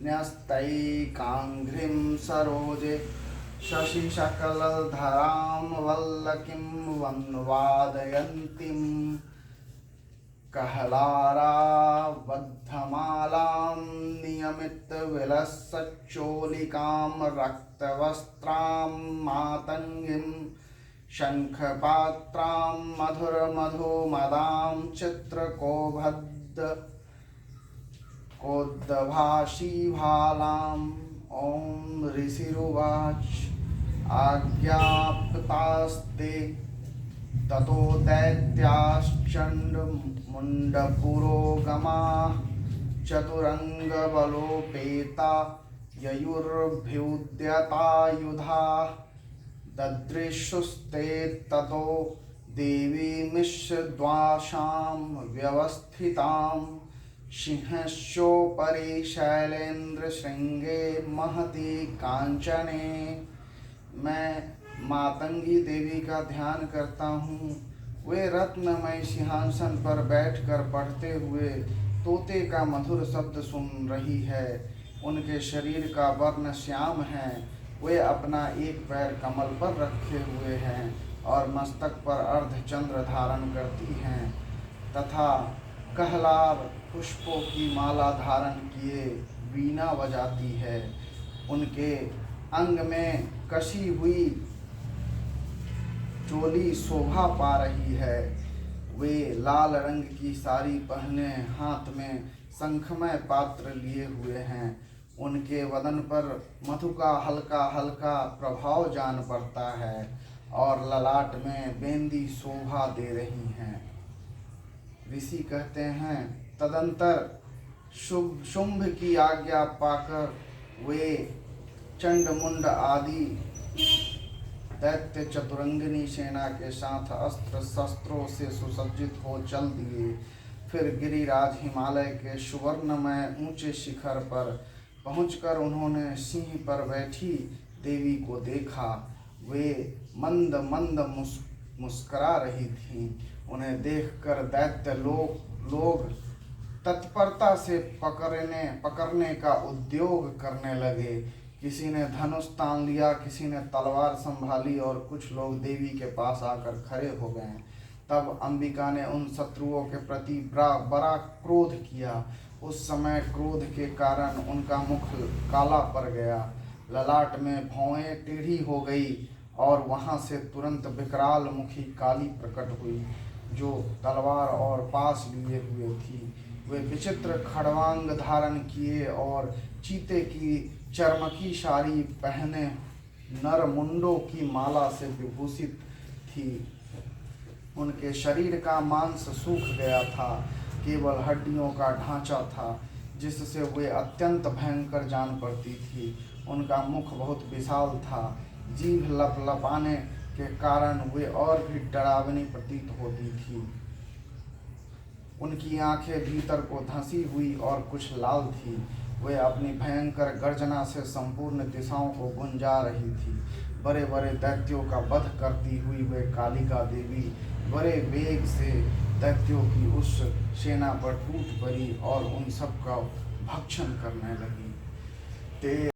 न्यस्तैकाङ्घ्रिं सरोजे शशिशकलधरां वल्लकीं वन्वादयन्तीं कह्लाराबद्धमालां नियमितविलसच्चोलिकां रक्तवस्त्रां मातङ्गीं शङ्खपात्रां मधुरमधुमदां चित्रकोद्भाषीभालाम्। ॐ ऋषिरुवाच आज्ञाप्तास्ते ततो दैत्याश्चण्डमुण्डपुरोगमाः चतुरङ्गबलोपेता ययुर्भ्युद्यतायुधाः ददृशुस्ते ततो देवीमिषद्वाशां व्यवस्थितां सिंहस्योपरि शैलेन्द्रशृङ्गे महति कांचने। मैं मातंगी देवी का ध्यान करता हूँ। वे रत्नमय सिंहासन पर बैठकर पढ़ते हुए तोते का मधुर शब्द सुन रही है। उनके शरीर का वर्ण श्याम है। वे अपना एक पैर कमल पर रखे हुए हैं और मस्तक पर अर्धचंद्र धारण करती हैं तथा कहलार पुष्पों की माला धारण किए वीणा बजाती है। उनके अंग में कसी हुई चोली शोभा पा रही है। वे लाल रंग की साड़ी पहने हाथ में शंखमय पात्र लिए हुए हैं। उनके वदन पर मधु का हल्का हल्का प्रभाव जान पड़ता है और ललाट में बेंदी शोभा दे रही हैं। ऋषि कहते हैं, तदंतर शुंभ की आज्ञा पाकर वे चंडमुंड आदि दैत्य चतुरंगिनी सेना के साथ अस्त्र शस्त्रों से सुसज्जित हो चल दिए। फिर गिरिराज हिमालय के सुवर्णमय ऊंचे शिखर पर पहुंचकर उन्होंने सिंह पर बैठी देवी को देखा। वे मंद मंद मुस्कुरा रही थीं। उन्हें देखकर दैत्य लोग तत्परता से पकड़ने का उद्योग करने लगे। किसी ने धनुष तान लिया, किसी ने तलवार संभाली और कुछ लोग देवी के पास आकर खड़े हो गए। तब अंबिका ने उन शत्रुओं के प्रति बड़ा क्रोध किया। उस समय क्रोध के कारण उनका मुख काला पड़ गया, ललाट में भौहें टेढ़ी हो गई और वहां से तुरंत विकराल मुखी काली प्रकट हुई जो तलवार और पास लिए हुए थी। वे विचित्र खड़वांग धारण किए और चीते की चर्मकी साड़ी पहने नर मुंडों की माला से विभूषित थी। उनके शरीर का मांस सूख गया था, केवल हड्डियों का ढांचा था जिससे वे अत्यंत भयंकर जान पड़ती थी। उनका मुख बहुत विशाल था। जीभ लपलपाने के कारण वे और भी डरावनी प्रतीत होती थी। उनकी आंखें भीतर को धंसी हुई और कुछ लाल थी। वे अपनी भयंकर गर्जना से संपूर्ण दिशाओं को गुंजा रही थी। बड़े बड़े दैत्यों का वध करती हुई वे कालिका देवी बड़े वेग से दैत्यों की उस सेना पर टूट पड़ी और उन सब का भक्षण करने लगी।